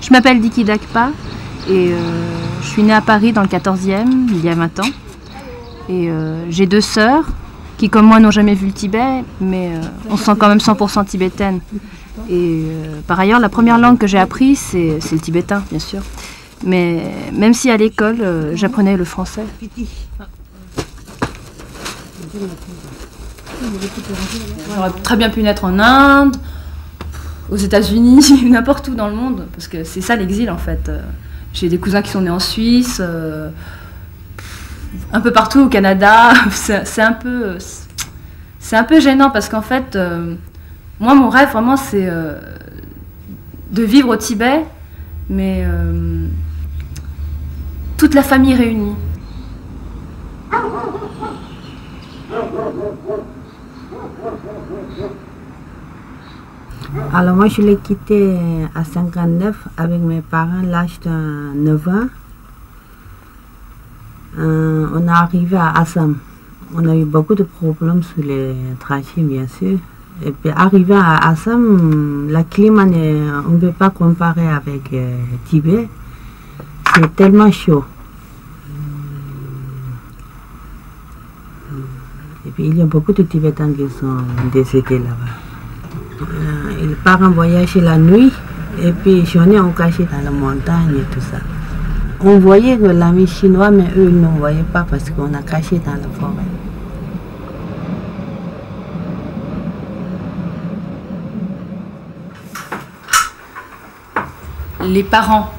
Je m'appelle Diki Dakpa et je suis née à Paris dans le 14e, il y a 20 ans. Et j'ai 2 sœurs qui, comme moi, n'ont jamais vu le Tibet, mais on se sent quand même 100% tibétaine. Et par ailleurs, la première langue que j'ai apprise, c'est le tibétain, bien sûr. Mais même si à l'école, j'apprenais le français. J'aurais très bien pu naître en Inde, aux États-Unis, n'importe où dans le monde, parce que c'est ça l'exil en fait. J'ai des cousins qui sont nés en Suisse, un peu partout au Canada. C'est un peu gênant parce qu'en fait, moi mon rêve vraiment c'est de vivre au Tibet, mais toute la famille réunie. Alors moi je l'ai quitté à 59 avec mes parents, l'âge de 9 ans. On est arrivé à Assam. On a eu beaucoup de problèmes sur les trajets bien sûr. Et puis arrivé à Assam, le climat on ne peut pas comparer avec Tibet. C'est tellement chaud. Et puis il y a beaucoup de Tibétains qui sont décédés là-bas. Ils partent en voyage la nuit et puis journée on cachait dans la montagne et tout ça. On voyait que l'ami chinois, mais eux ils ne voyaient pas parce qu'on a caché dans la forêt. Les parents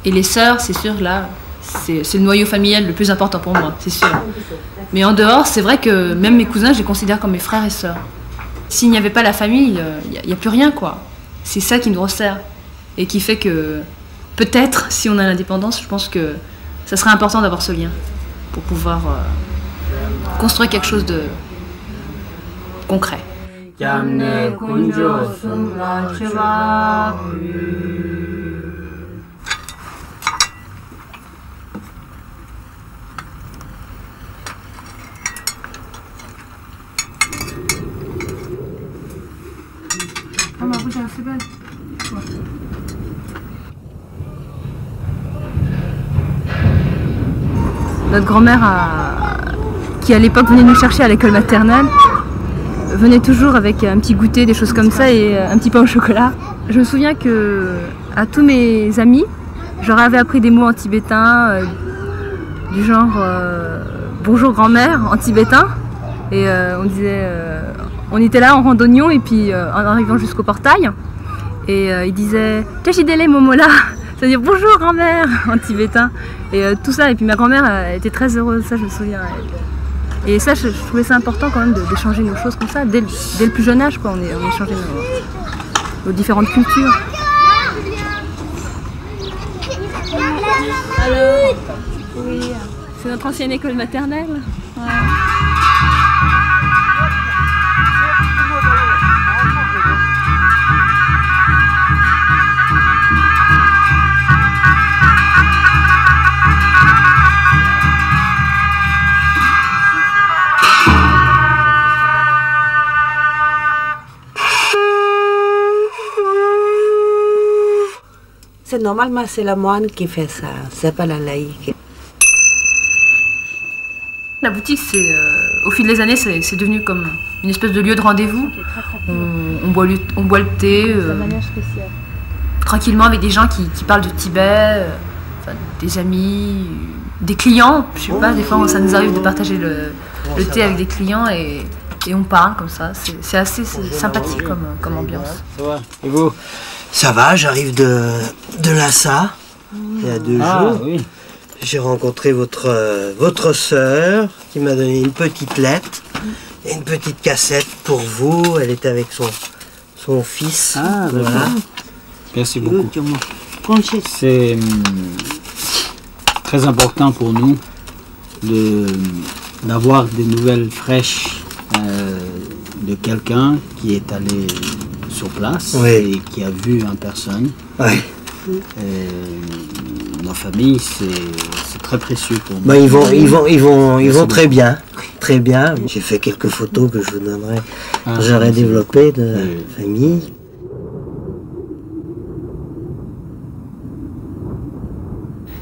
et les sœurs, c'est sûr, là, c'est le noyau familial le plus important pour moi, c'est sûr. Mais en dehors, c'est vrai que même mes cousins, je les considère comme mes frères et sœurs. S'il n'y avait pas la famille, il n'y a plus rien, quoi. C'est ça qui nous resserre. Et qui fait que, peut-être, si on a l'indépendance, je pense que ça serait important d'avoir ce lien. Pour pouvoir construire quelque chose de concret. Notre grand-mère, qui à l'époque venait nous chercher à l'école maternelle, venait toujours avec un petit goûter, des choses comme ça et un petit pain au chocolat. Je me souviens que à tous mes amis, je leur avais appris des mots en tibétain, du genre bonjour grand-mère en tibétain. Et on disait, on était là en randonnion et puis en arrivant jusqu'au portail, et il disait Tachidele Momola, c'est-à-dire bonjour grand-mère en tibétain. Et tout ça, et puis ma grand-mère était très heureuse, ça je me souviens. Et ça, je trouvais ça important quand même d'échanger nos choses comme ça, dès le plus jeune âge, quoi. On échangeait nos différentes cultures. Alors, oui, c'est notre ancienne école maternelle. Ouais. Normalement, c'est la moine qui fait ça, c'est pas la laïque. La boutique, au fil des années, c'est devenu comme une espèce de lieu de rendez-vous. On boit le thé tranquillement avec des gens qui parlent du Tibet, des amis, des clients. Je sais pas, des fois ça nous arrive de partager le thé avec des clients et on parle comme ça. C'est assez sympathique comme ambiance. Ça va. Et vous? Ça va, j'arrive de Lhasa, il y a 2 jours. Oui. J'ai rencontré votre sœur qui m'a donné une petite lettre et une petite cassette pour vous. Elle était avec son fils. Ah, voilà. Merci beaucoup. C'est très important pour nous d'avoir des nouvelles fraîches de quelqu'un qui est allé sur place et qui a vu en personne. Oui. Ma famille, c'est très précieux pour nous. Bah, ils vont très bien. Très bien. J'ai fait quelques photos que je vous donnerai. J'aurais développé de la famille.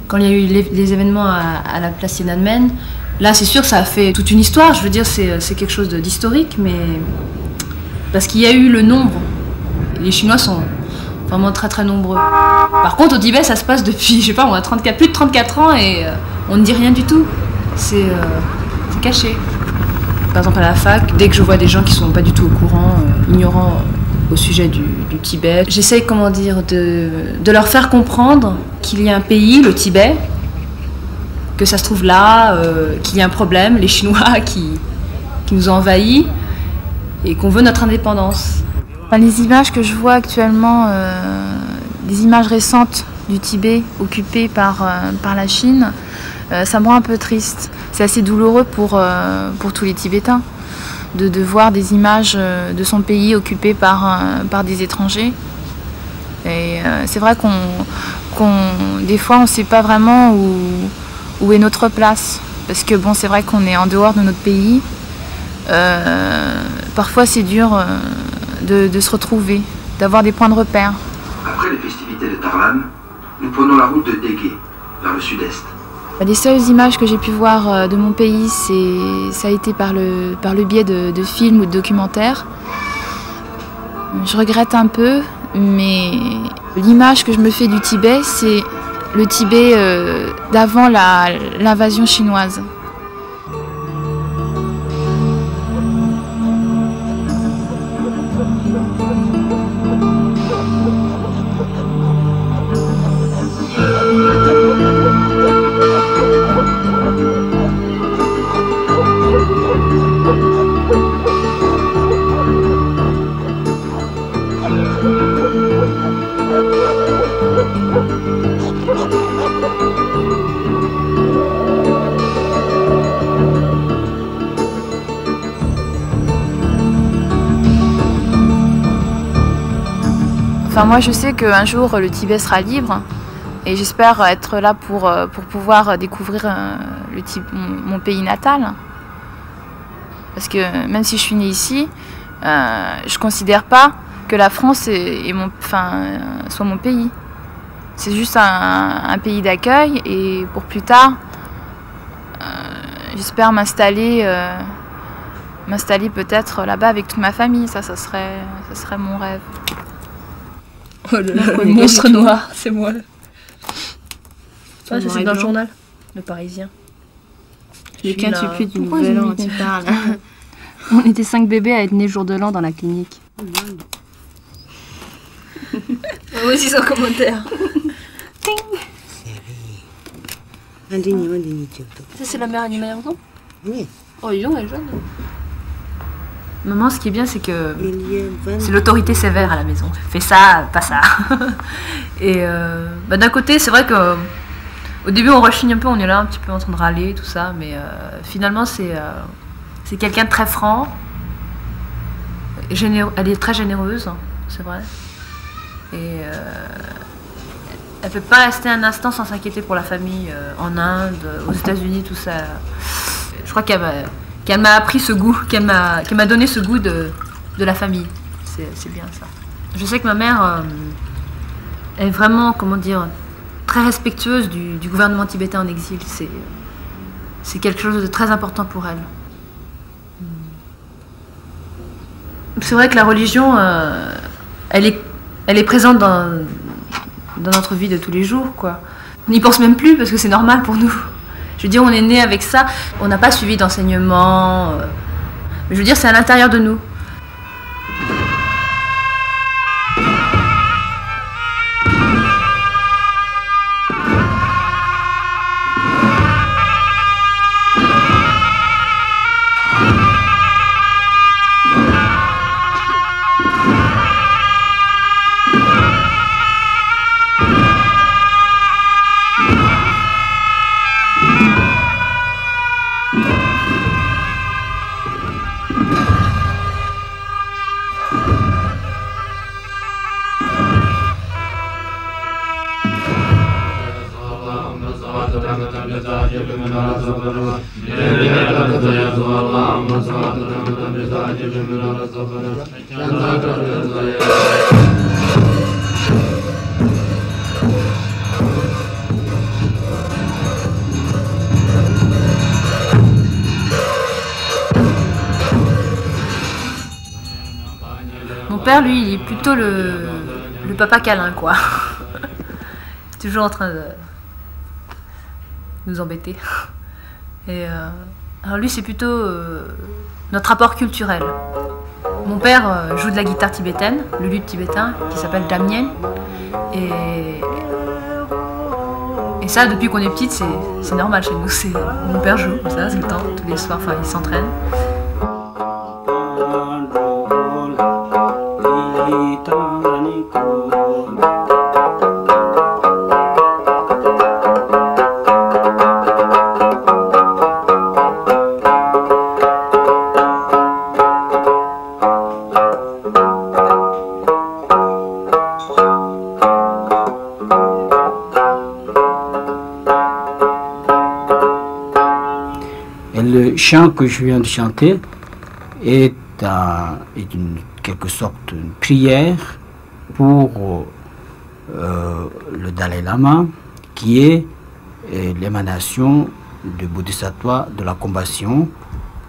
Quand il y a eu les événements à la place Tiananmen, là c'est sûr ça a fait toute une histoire, je veux dire c'est quelque chose d'historique, mais parce qu'il y a eu le nombre. Les Chinois sont vraiment très très nombreux. Par contre au Tibet ça se passe depuis, je sais pas, on a plus de 34 ans et on ne dit rien du tout. C'est caché. Par exemple à la fac, dès que je vois des gens qui sont pas du tout au courant, ignorants au sujet du Tibet, j'essaye comment dire de leur faire comprendre qu'il y a un pays, le Tibet, que ça se trouve là, qu'il y a un problème, les Chinois qui nous ont envahis et qu'on veut notre indépendance. Les images que je vois actuellement, des images récentes du Tibet occupé par la Chine, ça me rend un peu triste. C'est assez douloureux pour tous les Tibétains de voir des images de son pays occupé par des étrangers. Et c'est vrai des fois on ne sait pas vraiment où est notre place. Parce que bon, c'est vrai qu'on est en dehors de notre pays. Parfois c'est dur de se retrouver, d'avoir des points de repère. Après les festivités de Tarlan, nous prenons la route de Dege, vers le sud-est. Les seules images que j'ai pu voir de mon pays, ça a été par le biais de films ou de documentaires. Je regrette un peu, mais l'image que je me fais du Tibet, c'est le Tibet d'avant l'invasion chinoise. Enfin, moi je sais qu'un jour le Tibet sera libre et j'espère être là pour pouvoir découvrir mon pays natal. Parce que même si je suis née ici, je ne considère pas que la France soit mon pays. C'est juste un pays d'accueil et pour plus tard, j'espère m'installer peut-être là-bas avec toute ma famille. Ça serait mon rêve. Oh le monstre noir, c'est moi. Ça c'est dans le journal, le Parisien. Le 15 du Nouvel An, tu parles. On était 5 bébés à être nés jour de l'an dans la clinique. Moi aussi sans commentaire. Ça c'est la mère animale maison. Oui. Oh ils ont elle est jeune. Maman, ce qui est bien, c'est que c'est l'autorité sévère à la maison. Fais ça, pas ça. Et d'un côté, c'est vrai que au début, on rechigne un peu, on est là un petit peu en train de râler, tout ça, mais finalement, c'est quelqu'un de très franc. Elle est très généreuse, c'est vrai. Et elle peut pas rester un instant sans s'inquiéter pour la famille en Inde, aux États-Unis, tout ça. Je crois qu'elle m'a appris ce goût, qu'elle m'a donné ce goût de la famille. C'est bien ça. Je sais que ma mère est vraiment, comment dire, très respectueuse du gouvernement tibétain en exil. C'est quelque chose de très important pour elle. C'est vrai que la religion, elle est présente dans notre vie de tous les jours, quoi. On n'y pense même plus parce que c'est normal pour nous. Je veux dire, on est né avec ça, on n'a pas suivi d'enseignement. Mais je veux dire, c'est à l'intérieur de nous. Mon père, lui, il est plutôt le papa câlin, quoi. Toujours en train de nous embêter. Et alors lui, c'est plutôt notre apport culturel. Mon père joue de la guitare tibétaine, le luth tibétain, qui s'appelle Damien. Et ça, depuis qu'on est petite, c'est normal chez nous. Mon père joue comme ça, c'est le temps, tous les soirs, enfin, il s'entraîne. Le chant que je viens de chanter est une quelque sorte une prière pour le Dalai Lama, qui est l'émanation du Bodhisattva de la compassion,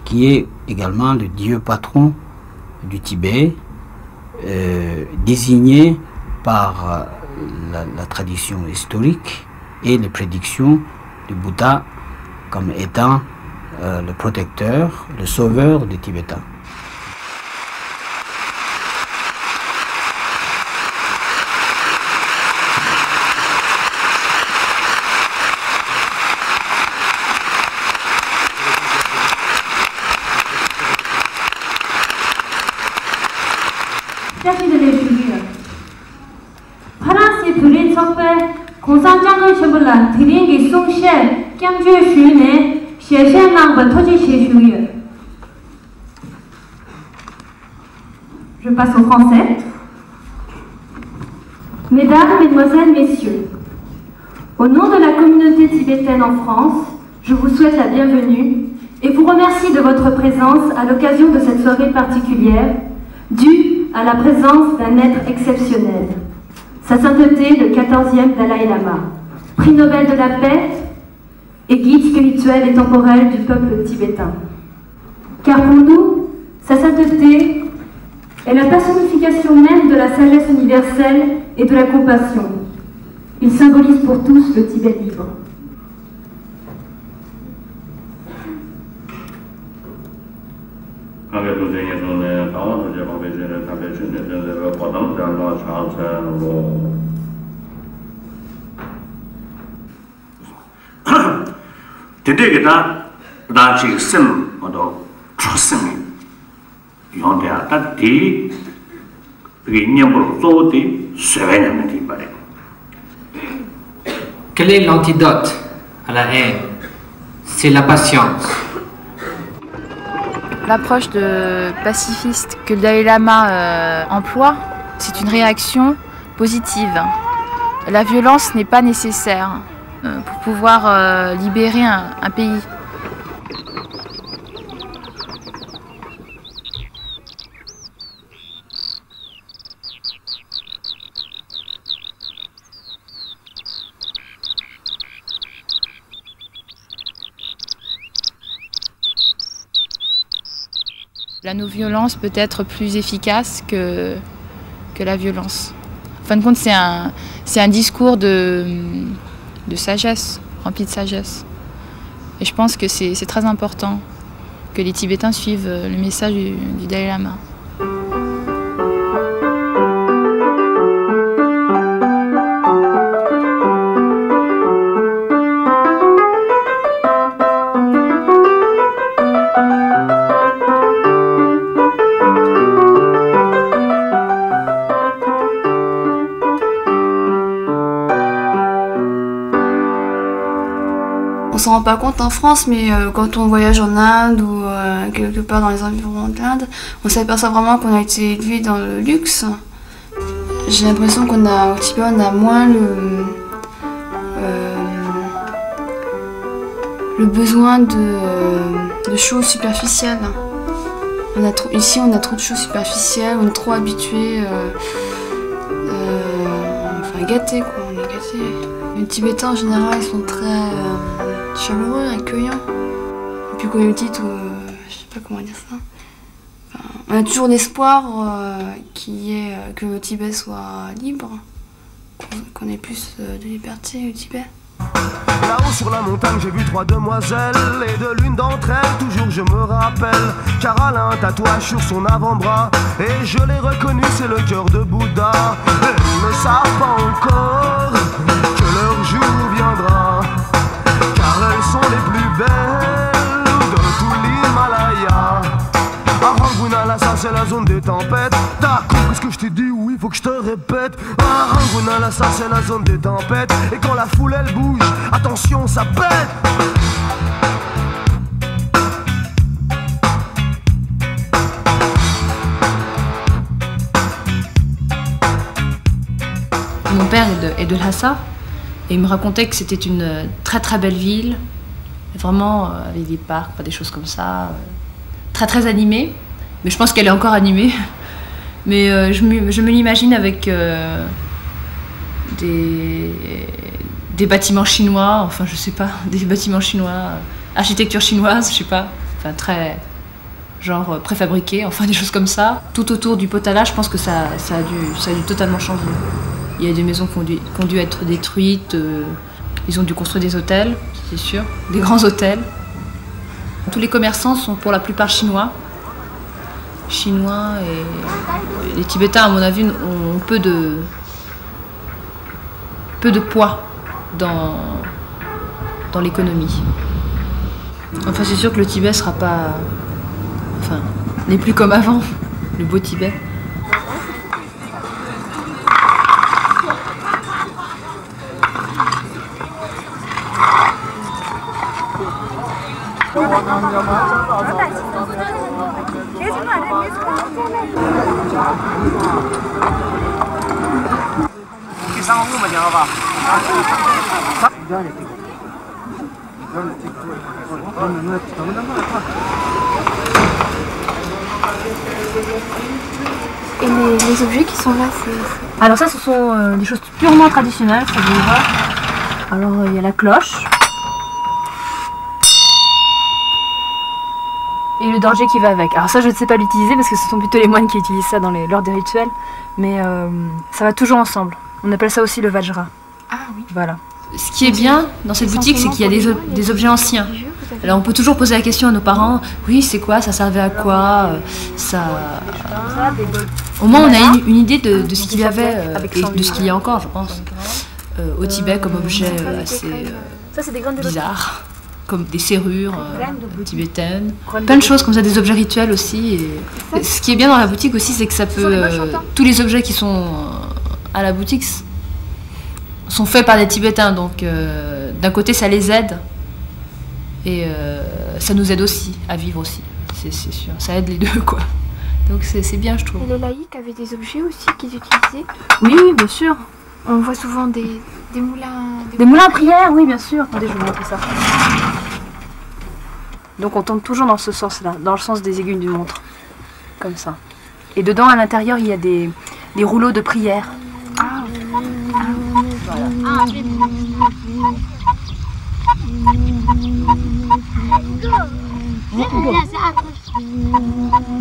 qui est également le dieu patron du Tibet, désigné par la tradition historique et les prédictions du Bouddha comme étant le protecteur, le sauveur des Tibétains. Je passe au français. Mesdames, Mesdemoiselles, Messieurs, au nom de la communauté tibétaine en France, je vous souhaite la bienvenue et vous remercie de votre présence à l'occasion de cette soirée particulière, due à la présence d'un être exceptionnel, Sa Sainteté le 14e Dalai Lama, prix Nobel de la paix et guide spirituel et temporel du peuple tibétain. Car pour nous, Sa Sainteté est la personnification même de la sagesse universelle et de la compassion. Il symbolise pour tous le Tibet libre. Quel est l'antidote à la haine? C'est la patience. L'approche de pacifiste que le Dalai Lama emploie, c'est une réaction positive. La violence n'est pas nécessaire pour pouvoir libérer un pays. La non-violence peut être plus efficace que la violence. En fin de compte, c'est un discours de sagesse, rempli de sagesse. Et je pense que c'est très important que les Tibétains suivent le message du Dalai Lama. On s'en rend pas compte en France, mais quand on voyage en Inde ou quelque part dans les environs de l'Inde, on s'aperçoit vraiment qu'on a été élevé dans le luxe. J'ai l'impression qu'au Tibet, on a moins le besoin de choses superficielles. Ici, on a trop de choses superficielles, on est trop habitués, enfin gâtés quoi, on est gâtés. Les Tibétains en général, ils sont très chaleureux, accueillants. Et puis quand on est petite, je sais pas comment dire ça. Enfin, on a toujours l'espoir que le Tibet soit libre, qu'on ait plus de liberté au Tibet. Là-haut sur la montagne j'ai vu 3 demoiselles. Et de l'une d'entre elles toujours je me rappelle, car elle a un tatouage sur son avant-bras. Et je l'ai reconnu, c'est le cœur de Bouddha. Elles ne savent pas encore que leur jour viendra, car elles sont les plus belles de tout l'Himalaya. Rangunalasa, c'est la zone des tempêtes. T'as compris ce que je t'ai dit? Oui, faut que je te répète. Rangunalasa, c'est la zone des tempêtes. Et quand la foule elle bouge, attention, ça pète. Mon père est de Lhasa et il me racontait que c'était une très très belle ville, vraiment avec des parcs, des choses comme ça, très très animée. Mais je pense qu'elle est encore animée. Mais je me l'imagine avec des bâtiments chinois, enfin je sais pas, des bâtiments chinois, architecture chinoise, je sais pas, enfin très genre préfabriqué, enfin des choses comme ça. Tout autour du Potala, je pense que ça a dû totalement changer. Il y a des maisons qui ont dû être détruites, ils ont dû construire des hôtels, c'est sûr, des grands hôtels. Tous les commerçants sont pour la plupart chinois. Et les Tibétains, à mon avis, ont peu de poids dans l'économie. Enfin, c'est sûr que le Tibet sera pas, enfin, n'est plus comme avant, le beau Tibet. Et les objets qui sont là, c'est... Alors ça, ce sont des choses purement traditionnelles, ça vous voit. Alors il y a la cloche. Et le dorje qui va avec. Alors ça, je ne sais pas l'utiliser parce que ce sont plutôt les moines qui utilisent ça lors des rituels. Mais ça va toujours ensemble. On appelle ça aussi le vajra. Ah oui. Voilà. Ce qui est bien dans cette boutique, c'est qu'il y a des objets anciens. Alors on peut toujours poser la question à nos parents, oui, c'est quoi, ça servait à quoi, ça... Au moins on a une idée de ce qu'il y avait et de ce qu'il y a encore, je pense, au Tibet comme objet assez bizarre, comme des serrures tibétaines, plein de choses comme ça, des objets rituels aussi. Et ce qui est bien dans la boutique aussi, c'est que ça peut... tous les objets qui sont à la boutique sont faits par des Tibétains, donc d'un côté ça les aide et ça nous aide aussi à vivre aussi, c'est sûr, ça aide les deux quoi. Donc c'est bien je trouve. Et les laïcs avaient des objets aussi qu'ils utilisaient? Oui, bien sûr. On voit souvent des moulins... Des moulins à prière, oui bien sûr. Attendez, je vais vous montrer ça. Donc on tombe toujours dans ce sens-là, dans le sens des aiguilles d'une montre, comme ça. Et dedans à l'intérieur il y a des rouleaux de prière. Ah, voilà.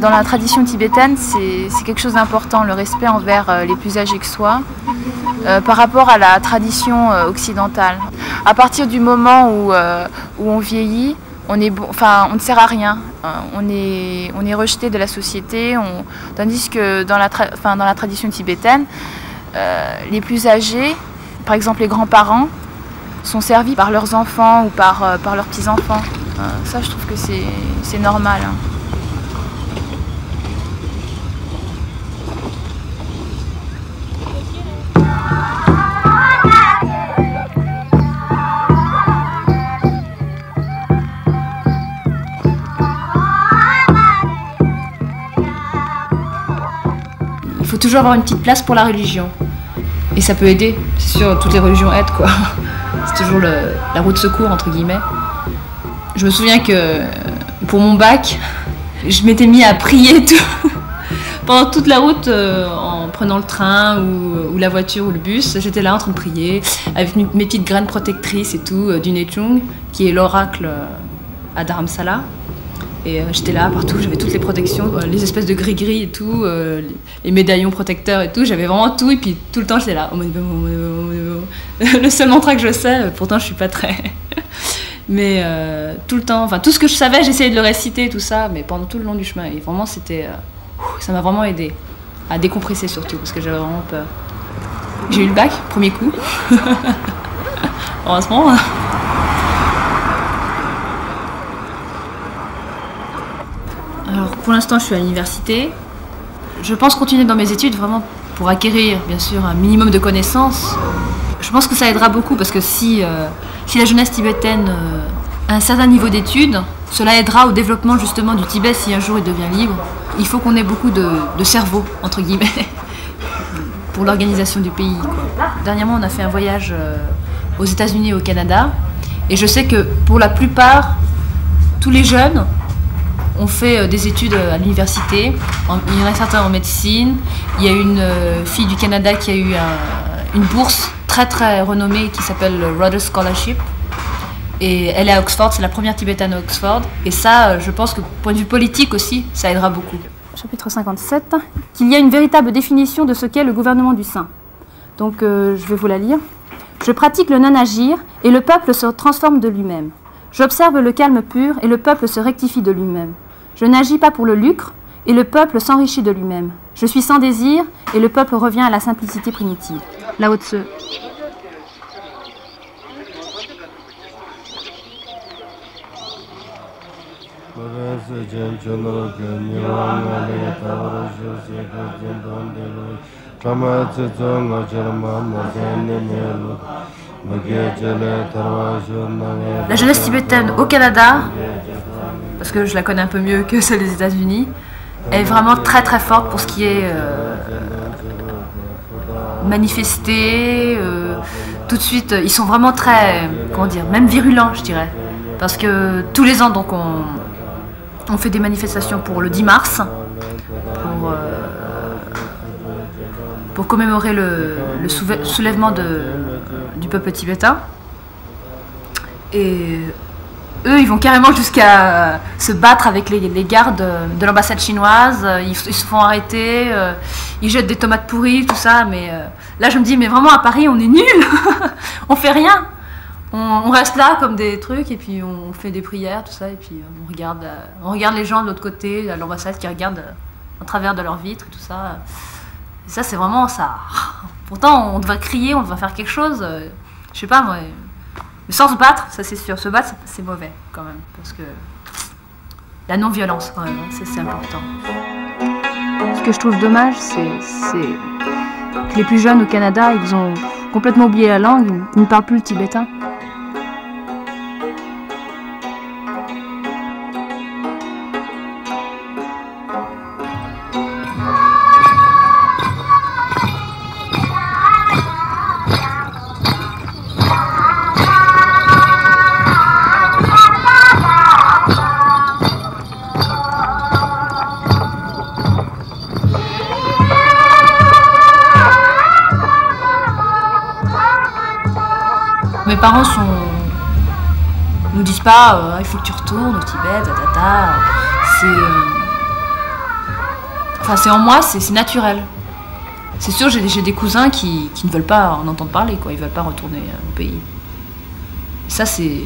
Dans la tradition tibétaine, c'est quelque chose d'important, le respect envers les plus âgés que soi, par rapport à la tradition occidentale. À partir du moment où on vieillit, on ne sert à rien, on est rejeté de la société, tandis que dans la tradition tibétaine, les plus âgés, par exemple les grands-parents, sont servis par leurs enfants ou par leurs petits-enfants. Ça, je trouve que c'est normal. Il faut toujours avoir une petite place pour la religion. Et ça peut aider, c'est sûr, toutes les religions aident quoi. C'est toujours la roue de secours entre guillemets. Je me souviens que pour mon bac, je m'étais mis à prier tout. Pendant toute la route, en prenant le train ou la voiture ou le bus, j'étais là en train de prier avec mes petites graines protectrices et tout, du Nechung, qui est l'oracle à Dharamsala. Et j'étais là partout, j'avais toutes les protections, les espèces de gris-gris et tout, les médaillons protecteurs et tout, j'avais vraiment tout, et puis tout le temps j'étais là. Le seul mantra que je sais, pourtant je suis pas très... Mais tout le temps, enfin tout ce que je savais, j'essayais de le réciter, tout ça, mais pendant tout le long du chemin, et vraiment c'était... ça m'a vraiment aidé à décompresser surtout, parce que j'avais vraiment peur. J'ai eu le bac, premier coup. Heureusement. Alors pour l'instant je suis à l'université. Je pense continuer dans mes études vraiment pour acquérir bien sûr un minimum de connaissances. Je pense que ça aidera beaucoup parce que si la jeunesse tibétaine a un certain niveau d'études, cela aidera au développement justement du Tibet si un jour il devient libre. Il faut qu'on ait beaucoup de cerveau, entre guillemets, pour l'organisation du pays, quoi. Dernièrement on a fait un voyage aux États-Unis et au Canada et je sais que pour la plupart, tous les jeunes ont fait des études à l'université. Il y en a certains en médecine. Il y a une fille du Canada qui a eu une bourse très très renommée qui s'appelle le Rhodes Scholarship. Et elle est à Oxford, c'est la première tibétaine à Oxford. Et ça, je pense que point de vue politique aussi, ça aidera beaucoup. Chapitre 57, qu'il y a une véritable définition de ce qu'est le gouvernement du Saint. Donc je vais vous la lire. Je pratique le non-agir et le peuple se transforme de lui-même. J'observe le calme pur et le peuple se rectifie de lui-même. Je n'agis pas pour le lucre et le peuple s'enrichit de lui-même. Je suis sans désir et le peuple revient à la simplicité primitive. Lao Tzu. La jeunesse tibétaine au Canada, parce que je la connais un peu mieux que celle des États-Unis, est vraiment très très forte pour ce qui est manifester. Tout de suite, ils sont vraiment très, comment dire, même virulents, je dirais. Parce que tous les ans, donc, on fait des manifestations pour le 10 mars, pour commémorer le soulèvement du peuple tibétain. Et eux, ils vont carrément jusqu'à se battre avec les gardes de l'ambassade chinoise. Ils se font arrêter, ils jettent des tomates pourries, tout ça. Mais là, je me dis, mais vraiment, à Paris, on est nuls. On fait rien. On reste là comme des trucs, et puis on fait des prières, tout ça. Et puis on regarde les gens de l'autre côté, à l'ambassade, qui regardent à travers de leurs vitres et tout ça. Et ça, c'est vraiment ça. Pourtant, on devrait crier, on devrait faire quelque chose. Je sais pas, moi. Mais sans se battre, ça c'est sûr. Se battre, c'est mauvais quand même. Parce que la non-violence, quand même, c'est important. Ce que je trouve dommage, c'est que les plus jeunes au Canada, ils ont complètement oublié la langue, ils ne parlent plus le tibétain. Mes parents nous disent pas il faut que tu retournes au Tibet, c'est en moi, c'est naturel. C'est sûr, j'ai des cousins qui ne veulent pas en entendre parler, quoi. Ils veulent pas retourner au pays. Ça, c'est...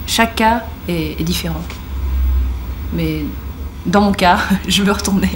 Chaque cas est différent. Mais dans mon cas, je veux retourner.